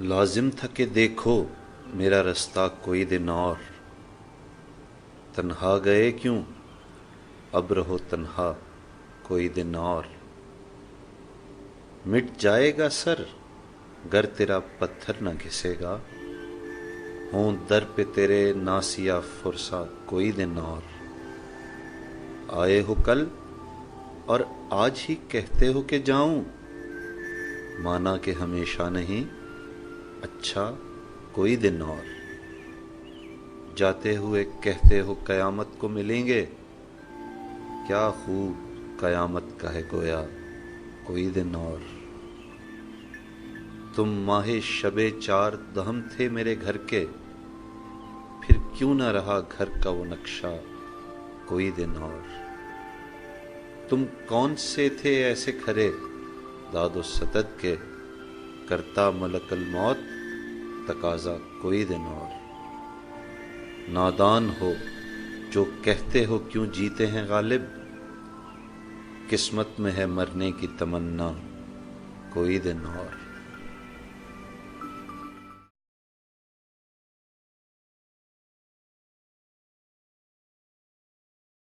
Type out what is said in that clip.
लाजिम था कि देखो मेरा रास्ता कोई दिन और, तन्हा गए क्यों अब रहो तन्हा कोई दिन और। मिट जाएगा सर गर तेरा पत्थर न घिसेगा, हों दर पे तेरे नासिया फुरसा कोई दिन और। आए हो कल और आज ही कहते हो कि जाऊं, माना कि हमेशा नहीं अच्छा कोई दिन और। जाते हुए कहते हो कयामत को मिलेंगे, क्या खूब कयामत का है गोया कोई दिन और। तुम माहे शबे चार दहम थे मेरे घर के, फिर क्यों न रहा घर का वो नक्शा कोई दिन और। तुम कौन से थे ऐसे खरे दादो सतत के, करता मलकल मौत तकाजा कोई दिन और। नादान हो जो कहते हो क्यों जीते हैं गालिब, किस्मत में है मरने की तमन्ना कोई दिन और।